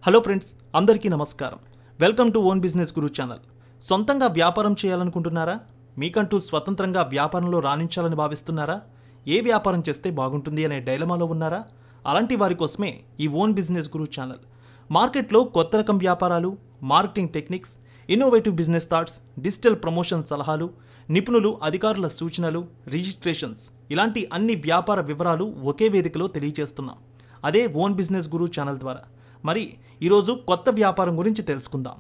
Hello friends, అందరికీ నమస్కారం. Welcome to own business Guru channel. సొంతంగా వ్యాపారం చేయాలనుకుంటున్నారా? మీకంటూ స్వతంత్రంగా వ్యాపారంలో రాణించాలని భావిస్తున్నారా? ఏ వ్యాపారం చేస్తే బాగుంటుంది అనే డైలమాలో ఉన్నారా? అలాంటి వారి కోసమే ఈ ఓన్ బిజినెస్ గురు ఛానల్. మార్కెట్లో కొత్త రకం వ్యాపారాలు, marketing techniques, innovative business thoughts, digital promotion సలహాలు, నిపుణులు అధికారుల సూచనలు, రిజిస్ట్రేషన్స్, ఇలాంటి అన్ని వ్యాపార వివరాలు ఒకే వేదికలో తెలియజేస్తున్నాం. అదే ఓన్ బిజినెస్ గురు ఛానల్ ద్వారా. మరి ఈరోజు కొత్త వ్యాపారం గురించి తెలుసుకుందాం.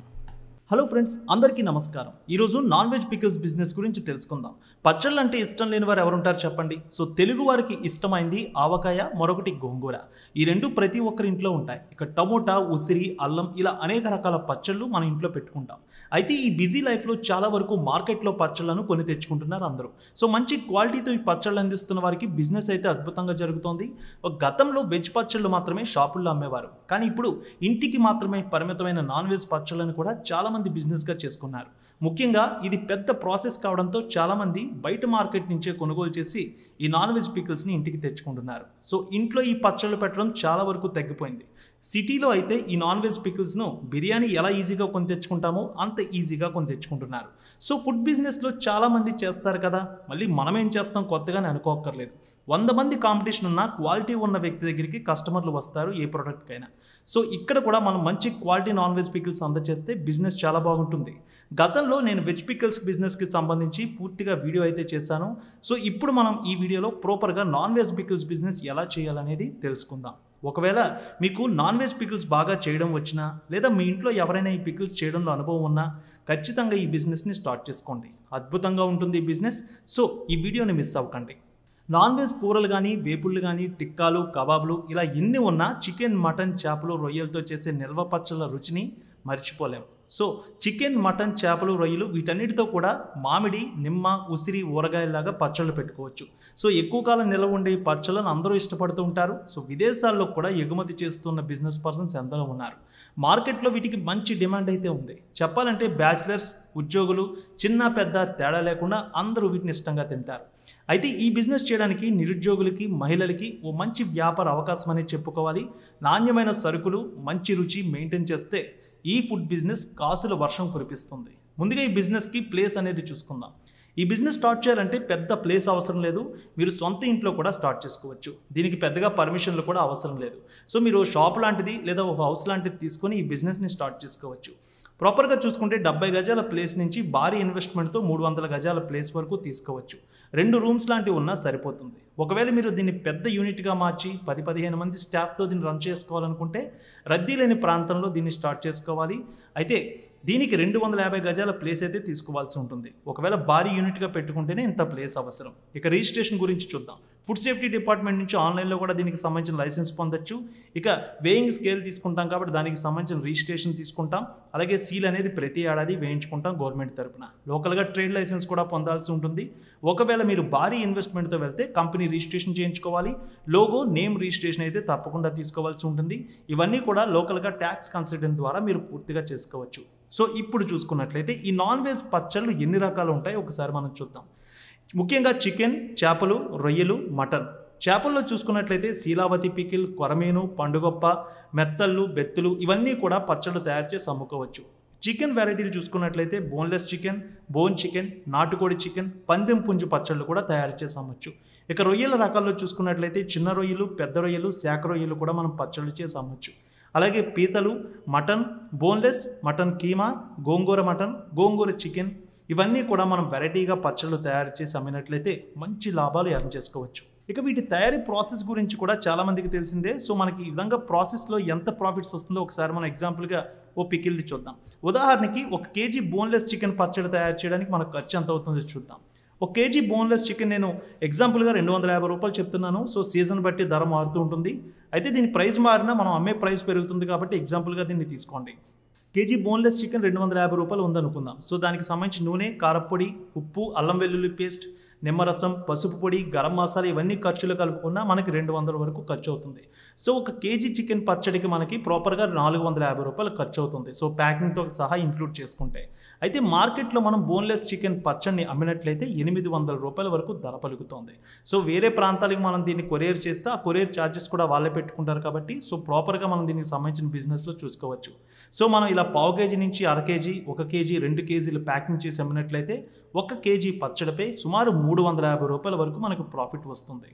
హలో ఫ్రెండ్స్, అందరికీ నమస్కారం. ఈరోజు నాన్ వెజ్ పికిల్స్ బిజినెస్ గురించి తెలుసుకుందాం. పచ్చళ్ళు అంటే ఇష్టం లేని వారు ఎవరుంటారు చెప్పండి? సో తెలుగు వారికి ఇష్టమైంది ఆవకాయ, మరొకటి గోంగూర. ఈ రెండు ప్రతి ఒక్కరి ఇంట్లో ఉంటాయి. ఇక టమోటా, ఉసిరి, అల్లం ఇలా అనేక రకాల పచ్చళ్ళు మన ఇంట్లో పెట్టుకుంటాం. అయితే ఈ బిజీ లైఫ్లో చాలా వరకు మార్కెట్లో పచ్చళ్ళను కొని తెచ్చుకుంటున్నారు అందరూ. సో మంచి క్వాలిటీతో ఈ పచ్చళ్ళు అందిస్తున్న వారికి బిజినెస్ అయితే అద్భుతంగా జరుగుతోంది. గతంలో వెజ్ పచ్చళ్ళు మాత్రమే షాపుల్లో అమ్మేవారు, కానీ ఇప్పుడు ఇంటికి మాత్రమే పరిమితమైన నాన్ వెజ్ పచ్చళ్ళను కూడా చాలామంది బిజినెస్గా చేసుకున్నారు. ముఖ్యంగా ఇది పెద్ద ప్రాసెస్ కావడంతో చాలామంది బయట మార్కెట్ నుంచే కొనుగోలు చేసి ఈ నాన్ వెజ్ పికిల్స్ని ఇంటికి తెచ్చుకుంటున్నారు. సో ఇంట్లో ఈ పచ్చళ్ళు పెట్టడం చాలా వరకు తగ్గిపోయింది. సిటీలో అయితే ఈ నాన్ వెజ్ పికిల్స్ను బిర్యానీ ఎలా ఈజీగా కొని తెచ్చుకుంటామో అంత ఈజీగా కొని తెచ్చుకుంటున్నారు. సో ఫుడ్ బిజినెస్లో చాలామంది చేస్తారు కదా, మళ్ళీ మనం ఏం చేస్తాం కొత్తగానే అనుకోక్కర్లేదు. 100 మంది కాంపిటీషన్ ఉన్న క్వాలిటీ ఉన్న వ్యక్తి దగ్గరికి కస్టమర్లు వస్తారు ఏ ప్రోడక్ట్కైనా. సో ఇక్కడ కూడా మనం మంచి క్వాలిటీ నాన్ వెజ్ పికిల్స్ అందజేస్తే బిజినెస్ చాలా బాగుంటుంది. గతంలో నేను వెజ్ పికిల్స్ బిజినెస్కి సంబంధించి పూర్తిగా వీడియో అయితే చేశాను. సో ఇప్పుడు మనం ఈ వీడియోలో ప్రాపర్గా నాన్ వెజ్ పికిల్స్ బిజినెస్ ఎలా చేయాలనేది తెలుసుకుందాం. ఒకవేళ మీకు నాన్ వెజ్ పికిల్స్ బాగా చేయడం వచ్చినా, లేదా మీ ఇంట్లో ఎవరైనా ఈ పికిల్స్ చేయడంలో అనుభవం ఉన్నా ఖచ్చితంగా ఈ బిజినెస్ని స్టార్ట్ చేసుకోండి. అద్భుతంగా ఉంటుంది ఈ బిజినెస్. సో ఈ వీడియోని మిస్ అవ్వకండి. నాన్ వెజ్ కూరలు కానీ, వేపుళ్ళు కానీ, టిక్కాలు, కబాబులు ఇలా ఎన్ని ఉన్నా చికెన్, మటన్, చేపలు, రొయ్యలతో చేసే నిల్వ పచ్చళ్ళ రుచిని మర్చిపోలేము. సో చికెన్, మటన్, చేపలు, రొయ్యలు వీటన్నిటితో కూడా మామిడి, నిమ్మ, ఉసిరి, ఊరగాయలాగా పచ్చళ్ళు పెట్టుకోవచ్చు. సో ఎక్కువ కాలం నిల్వ ఉండే ఈ పచ్చళ్ళను అందరూ ఇష్టపడుతూ ఉంటారు. సో విదేశాల్లో కూడా ఎగుమతి చేస్తున్న బిజినెస్ పర్సన్స్ ఎందరో ఉన్నారు. మార్కెట్లో వీటికి మంచి డిమాండ్ అయితే ఉంది. చెప్పాలంటే బ్యాచిలర్స్, ఉద్యోగులు, చిన్న పెద్ద తేడా లేకుండా అందరూ వీటిని ఇష్టంగా తింటారు. అయితే ఈ బిజినెస్ చేయడానికి నిరుద్యోగులకి, మహిళలకి ఓ మంచి వ్యాపార అవకాశం అనేది చెప్పుకోవాలి. నాణ్యమైన సరుకులు, మంచి రుచి మెయింటైన్ చేస్తే ఈ ఫుడ్ బిజినెస్ కాసుల వర్షం కురిపిస్తుంది. ముందుగా ఈ బిజినెస్కి ప్లేస్ అనేది చూసుకుందాం. ఈ బిజినెస్ స్టార్ట్ చేయాలంటే పెద్ద ప్లేస్ అవసరం లేదు. మీరు సొంత ఇంట్లో కూడా స్టార్ట్ చేసుకోవచ్చు. దీనికి పెద్దగా పర్మిషన్లు కూడా అవసరం లేదు. సో మీరు షాప్ లాంటిది లేదా ఒక హౌస్ లాంటిది తీసుకొని ఈ బిజినెస్ని స్టార్ట్ చేసుకోవచ్చు. ప్రాపర్గా చూసుకుంటే 70 గజాల ప్లేస్ నుంచి భారీ ఇన్వెస్ట్మెంట్తో 300 గజాల ప్లేస్ వరకు తీసుకోవచ్చు. 2 రూమ్స్ లాంటివి ఉన్నా సరిపోతుంది. ఒకవేళ మీరు దీన్ని పెద్ద యూనిట్గా మార్చి 10-15 మంది స్టాఫ్తో దీన్ని రన్ చేసుకోవాలనుకుంటే రద్దీ లేని ప్రాంతంలో దీన్ని స్టార్ట్ చేసుకోవాలి. అయితే దీనికి 250 గజాల ప్లేస్ అయితే తీసుకోవాల్సి ఉంటుంది. ఒకవేళ భారీ యూనిట్గా పెట్టుకుంటేనే ఇంత ప్లేస్ అవసరం. ఇక రిజిస్ట్రేషన్ గురించి చూద్దాం. ఫుడ్ సేఫ్టీ డిపార్ట్మెంట్ నుంచి ఆన్లైన్లో కూడా దీనికి సంబంధించిన లైసెన్స్ పొందొచ్చు. ఇక వేయింగ్ స్కేల్ తీసుకుంటాం కాబట్టి దానికి సంబంధించిన రిజిస్ట్రేషన్ తీసుకుంటాం. అలాగే సీల్ అనేది ప్రతి ఏడాది వేయించుకుంటాం గవర్నమెంట్ తరపున. లోకల్గా ట్రేడ్ లైసెన్స్ కూడా పొందాల్సి ఉంటుంది. ఒకవేళ మీరు భారీ ఇన్వెస్ట్మెంట్తో వెళ్తే కంపెనీ రిజిస్ట్రేషన్ చేయించుకోవాలి. లోగో, నేమ్ రిజిస్ట్రేషన్ అయితే తప్పకుండా తీసుకోవాల్సి ఉంటుంది. ఇవన్నీ కూడా లోకల్గా ట్యాక్స్ కన్సల్టెంట్ ద్వారా మీరు పూర్తిగా చేసుకోవచ్చు. సో ఇప్పుడు చూసుకున్నట్లయితే ఈ నాన్ వెజ్ పచ్చళ్ళు ఎన్ని రకాలు ఉంటాయో ఒకసారి మనం చూద్దాం. ముఖ్యంగా చికెన్, చేపలు, రొయ్యలు, మటన్. చేపల్లో చూసుకున్నట్లయితే శీలావతి పికిల్, కొరమీను, పండుగొప్ప, మెత్తళ్ళు, బెత్తులు ఇవన్నీ కూడా పచ్చళ్ళు తయారు చేసి అమ్ముకోవచ్చు. చికెన్ వెరైటీలు చూసుకున్నట్లయితే బోన్లెస్ చికెన్, బోన్ చికెన్, నాటుకోడి చికెన్, పందెం పుంజు పచ్చళ్ళు కూడా తయారు చేసి అమ్మచ్చు. ఇక రొయ్యల రకాల్లో చూసుకున్నట్లయితే చిన్న రొయ్యలు, పెద్ద రొయ్యలు, శాఖ రొయ్యలు కూడా మనం పచ్చళ్ళు చేసి అమ్మచ్చు. అలాగే పీతలు, మటన్, బోన్లెస్, మటన్ కీమా, గోంగూర మటన్, గోంగూర చికెన్ ఇవన్నీ కూడా మనం వెరైటీగా పచ్చళ్ళు తయారు చేసి అమ్మినట్లయితే మంచి లాభాలు ఎర్న్ చేసుకోవచ్చు. ఇక వీటి తయారీ ప్రాసెస్ గురించి కూడా చాలామందికి తెలిసిందే. సో మనకి ఈ విధంగా ప్రాసెస్లో ఎంత ప్రాఫిట్స్ వస్తుందో ఒకసారి మనం ఎగ్జాంపుల్గా ఓ పికిల్ది చూద్దాం. ఉదాహరణకి 1 కేజీ బోన్లెస్ చికెన్ పచ్చడి తయారు చేయడానికి మనకు ఖర్చు ఎంత అవుతుందో చూద్దాం. 1 కేజీ బోన్లెస్ చికెన్ నేను ఎగ్జాంపుల్గా 250 రూపాయలు చెప్తున్నాను. సో సీజన్ బట్టి ధర మారుతూ ఉంటుంది. అయితే దీని ప్రైస్ మారినా మనం అమ్మే ప్రైస్ పెరుగుతుంది కాబట్టి ఎగ్జాంపుల్గా దీన్ని తీసుకోండి. కేజీ బోన్లెస్ చికెన్ 250 రూపాయలు ఉందనుకుందాం. సో దానికి సంబంధించి నూనె, కారప్పొడి, ఉప్పు, అల్లం వెల్లుల్లి పేస్ట్, నిమ్మరసం, పసుపు పొడి, గరం మసాలా ఇవన్నీ ఖర్చులు కలుపుకున్నా మనకి 200 వరకు ఖర్చు అవుతుంది. సో ఒక కేజీ చికెన్ పచ్చడికి మనకి ప్రాపర్గా 450 రూపాయలు ఖర్చు అవుతుంది. సో ప్యాకింగ్తో సహా ఇంక్లూడ్ చేసుకుంటే. అయితే మార్కెట్లో మనం బోన్లెస్ చికెన్ పచ్చడిని అమ్మినట్లయితే 800 రూపాయల వరకు ధర పలుకుతోంది. సో వేరే ప్రాంతాలకు మనం దీన్ని కొరియర్ చేస్తే ఆ కొరియర్ ఛార్జెస్ కూడా వాళ్ళే పెట్టుకుంటారు కాబట్టి సో ప్రాపర్గా మనం దీనికి సంబంధించిన బిజినెస్లో చూసుకోవచ్చు. సో మనం ఇలా పావు కేజీ నుంచి అర కేజీ, 1 కేజీ, 2 కేజీలు ప్యాకింగ్ చేసి అమ్మినట్లయితే 1 కేజీ పచ్చడిపై సుమారు 350 రూపాయల వరకు మనకు ప్రాఫిట్ వస్తుంది.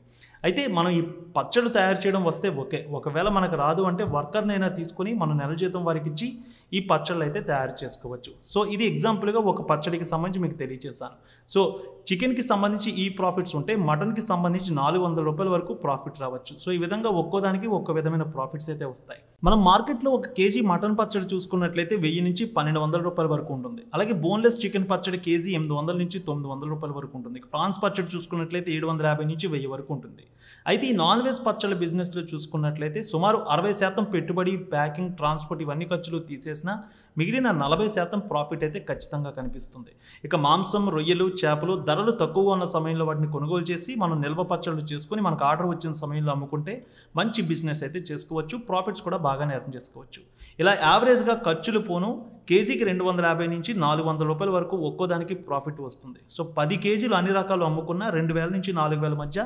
అయితే మనం ఈ పచ్చళ్ళు తయారు చేయడం వస్తే ఓకే, ఒకవేళ మనకు రాదు అంటే వర్కర్నైనా తీసుకొని మనం నెల జీతం వారికి ఇచ్చి ఈ పచ్చళ్ళు అయితే తయారు చేసుకోవచ్చు. సో ఇది ఎగ్జాంపుల్గా ఒక పచ్చడికి సంబంధించి మీకు తెలియజేశాను. సో చికెన్కి సంబంధించి ఈ ప్రాఫిట్స్ ఉంటే మటన్కి సంబంధించి 400 రూపాయల వరకు ప్రాఫిట్ రావచ్చు. సో ఈ విధంగా ఒక్కోదానికి ఒక్కో విధమైన ప్రాఫిట్స్ అయితే వస్తాయి. మనం మార్కెట్లో 1 కేజీ మటన్ పచ్చడి చూసుకున్నట్లయితే 1000 నుంచి 1200 రూపాయల వరకు ఉంటుంది. అలాగే బోన్లెస్ చికెన్ పచ్చడి కేజీ 800 నుంచి 900 రూపాయల వరకు ఉంటుంది. ఫ్రాన్స్ పచ్చడి చూసుకున్నట్లయితే 750 నుంచి 1000 వరకు ఉంటుంది. అయితే ఈ నాన్ వెజ్ పచ్చళ్ళ బిజినెస్లో చూసుకున్నట్లయితే సుమారు 60% పెట్టుబడి, ప్యాకింగ్, ట్రాన్స్పోర్ట్ ఇవన్నీ ఖర్చులు తీసేసినా మిగిలిన 40% ప్రాఫిట్ అయితే ఖచ్చితంగా కనిపిస్తుంది. ఇక మాంసం, రొయ్యలు, చేపలు ధరలు తక్కువగా ఉన్న సమయంలో వాటిని కొనుగోలు చేసి మనం నిల్వ పచ్చళ్ళు చేసుకుని మనకు ఆర్డర్ వచ్చిన సమయంలో అమ్ముకుంటే మంచి బిజినెస్ అయితే చేసుకోవచ్చు. ప్రాఫిట్స్ కూడా బాగానే ఎర్న్ చేసుకోవచ్చు. ఇలా యావరేజ్గా ఖర్చులు పోను కేజీకి 250 నుంచి 400 రూపాయల వరకు ఒక్కోదానికి ప్రాఫిట్ వస్తుంది. సో 10 కేజీలు అన్ని రకాలు అమ్ముకున్న 2000 నుంచి 4000 మధ్య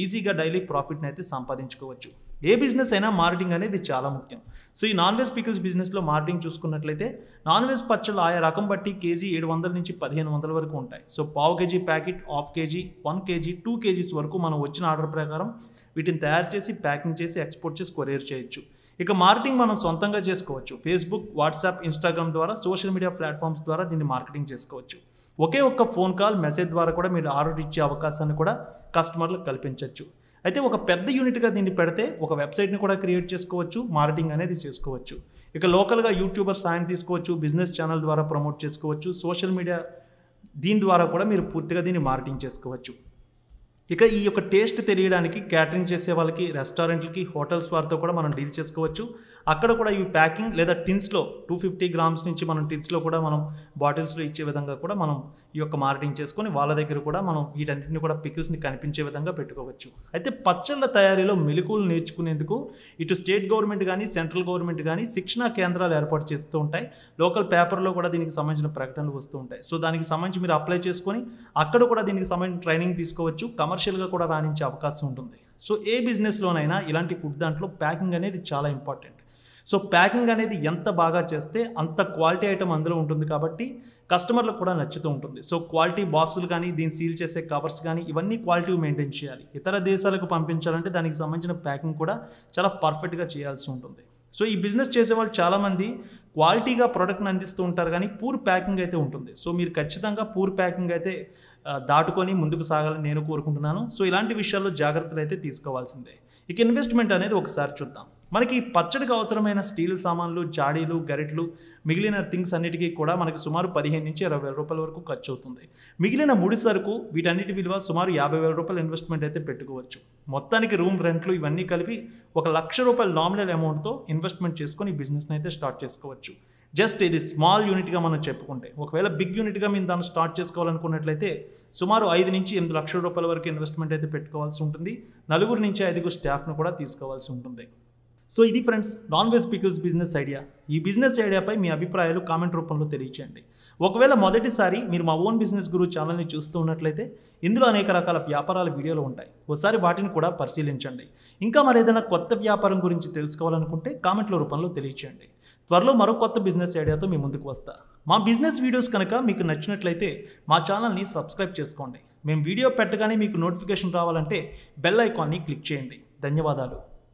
ఈజీగా డైలీ ప్రాఫిట్ని అయితే సంపాదించుకోవచ్చు. ఏ బిజినెస్ అయినా మార్కెటింగ్ అనేది చాలా ముఖ్యం. సో ఈ నాన్ వెజ్ పికిల్స్ బిజినెస్లో మార్కెటింగ్ చూసుకున్నట్లయితే నాన్ వెజ్ పచ్చళ్ళు ఆయా రకం బట్టి కేజీ 700 నుంచి 1500 వరకు ఉంటాయి. సో పావు KG packet, half KG, 1 KG, 2 kgs వరకు మనం వచ్చిన ఆర్డర్ ప్రకారం వీటిని తయారు చేసి ప్యాకింగ్ చేసి ఎక్స్పోర్ట్ చేసి కొరియర్ చేయొచ్చు. ఇక మార్కెటింగ్ మనం సొంతంగా చేసుకోవచ్చు. ఫేస్బుక్, వాట్సాప్, ఇన్స్టాగ్రామ్ ద్వారా సోషల్ మీడియా ప్లాట్ఫామ్స్ ద్వారా దీన్ని మార్కెటింగ్ చేసుకోవచ్చు. ఒకే ఒక్క ఫోన్ కాల్, మెసేజ్ ద్వారా కూడా మీరు ఆర్డర్ ఇచ్చే అవకాశాన్ని కూడా కస్టమర్లకు కల్పించవచ్చు. అయితే ఒక పెద్ద యూనిట్గా దీన్ని పెడితే ఒక వెబ్సైట్ని కూడా క్రియేట్ చేసుకోవచ్చు, మార్కెటింగ్ అనేది చేసుకోవచ్చు. ఇక లోకల్గా యూట్యూబర్ సాయం తీసుకోవచ్చు, బిజినెస్ ఛానల్ ద్వారా ప్రమోట్ చేసుకోవచ్చు, సోషల్ మీడియా దీని ద్వారా కూడా మీరు పూర్తిగా దీన్ని మార్కెటింగ్ చేసుకోవచ్చు. ఇక ఈ యొక్క టేస్ట్ తెలియడానికి క్యాటరింగ్ చేసే వాళ్ళకి, రెస్టారెంట్లకి, హోటల్స్ వారితో కూడా మనం డీల్ చేసుకోవచ్చు. అక్కడ కూడా ఈ ప్యాకింగ్ లేదా టిన్స్లో 250 గ్రామ్స్ నుంచి మనం టిన్స్లో కూడా మనం బాటిల్స్లో ఇచ్చే విధంగా కూడా మనం ఈ యొక్క మార్కెటింగ్ చేసుకొని వాళ్ళ దగ్గర కూడా మనం వీటన్నిటిని కూడా పికిల్స్ని కనిపించే విధంగా పెట్టుకోవచ్చు. అయితే పచ్చళ్ళ తయారీలో మెలకువలు నేర్చుకునేందుకు ఇటు స్టేట్ గవర్నమెంట్ కానీ సెంట్రల్ గవర్నమెంట్ కానీ శిక్షణా కేంద్రాలు ఏర్పాటు చేస్తూ ఉంటాయి. లోకల్ పేపర్లో కూడా దీనికి సంబంధించిన ప్రకటనలు వస్తూ ఉంటాయి. సో దానికి సంబంధించి మీరు అప్లై చేసుకొని అక్కడ కూడా దీనికి సంబంధించిన ట్రైనింగ్ తీసుకోవచ్చు. కమర్షియల్గా కూడా రాణించే అవకాశం ఉంటుంది. సో ఏ బిజినెస్లోనైనా ఇలాంటి ఫుడ్ దాంట్లో ప్యాకింగ్ అనేది చాలా ఇంపార్టెంట్. సో ప్యాకింగ్ అనేది ఎంత బాగా చేస్తే అంత క్వాలిటీ ఐటమ్ అందులో ఉంటుంది కాబట్టి కస్టమర్లకు కూడా నచ్చుతూ ఉంటుంది. సో క్వాలిటీ బాక్సులు కానీ, దీన్ని సీల్ చేసే కవర్స్ కానీ ఇవన్నీ క్వాలిటీ మెయింటైన్ చేయాలి. ఇతర దేశాలకు పంపించాలంటే దానికి సంబంధించిన ప్యాకింగ్ కూడా చాలా పర్ఫెక్ట్గా చేయాల్సి ఉంటుంది. సో ఈ బిజినెస్ చేసే వాళ్ళు చాలామంది క్వాలిటీగా ప్రోడక్ట్ని అందిస్తూ ఉంటారు కానీ పూర్ ప్యాకింగ్ అయితే ఉంటుంది. సో మీరు ఖచ్చితంగా పూర్ ప్యాకింగ్ అయితే దాటుకొని ముందుకు సాగాలని నేను కోరుకుంటున్నాను. సో ఇలాంటి విషయాల్లో జాగ్రత్తలు అయితే తీసుకోవాల్సిందే. ఇక ఇన్వెస్ట్మెంట్ అనేది ఒకసారి చూద్దాం. మనకి పచ్చడికి అవసరమైన స్టీల్ సామాన్లు, జాడీలు, గరిటలు, మిగిలిన థింగ్స్ అన్నిటికీ కూడా మనకి సుమారు 15 నుంచి 20,000 రూపాయల వరకు ఖర్చు అవుతుంది. మిగిలిన ముడి సరుకు వీటన్నిటి విలువ సుమారు 50,000 రూపాయల ఇన్వెస్ట్మెంట్ అయితే పెట్టుకోవచ్చు. మొత్తానికి రూమ్ రెంట్లు ఇవన్నీ కలిపి 1,00,000 రూపాయల నామినల్ అమౌంట్తో ఇన్వెస్ట్మెంట్ చేసుకొని ఈ బిజినెస్ని అయితే స్టార్ట్ చేసుకోవచ్చు. జస్ట్ ఇది స్మాల్ యూనిట్గా మనం చెప్పుకుంటే, ఒకవేళ బిగ్ యూనిట్గా మేము దాన్ని స్టార్ట్ చేసుకోవాలనుకున్నట్లయితే సుమారు 5 నుంచి 8 లక్షల రూపాయల వరకు ఇన్వెస్ట్మెంట్ అయితే పెట్టుకోవాల్సి ఉంటుంది. 4 నుంచి 5 స్టాఫ్ను కూడా తీసుకోవాల్సి ఉంటుంది. సో ఇది friends non veg pickles business idea. ఈ బిజినెస్ ఐడియాపై మీ అభిప్రాయాలు కామెంట్ రూపంలో తెలియచేయండి. ఒకవేళ మొదటిసారి మీరు మా ఓన్ బిజినెస్ గురు ఛానల్ని చూస్తూ ఉన్నట్లయితే ఇందులో అనేక రకాల వ్యాపారాల వీడియోలు ఉంటాయి. ఒకసారి వాటిని కూడా పరిశీలించండి. ఇంకా మరేదైనా కొత్త వ్యాపారం గురించి తెలుసుకోవాలనుకుంటే కామెంట్ల రూపంలో తెలియచేయండి. త్వరలో మరో కొత్త బిజినెస్ ఐడియాతో మీ ముందుకు వస్తా. మా బిజినెస్ వీడియోస్ కనుక మీకు నచ్చినట్లయితే మా ఛానల్ని సబ్స్క్రైబ్ చేసుకోండి. మేము వీడియో పెట్టగానే మీకు నోటిఫికేషన్ రావాలంటే బెల్ ఐకాన్ని క్లిక్ చేయండి. ధన్యవాదాలు.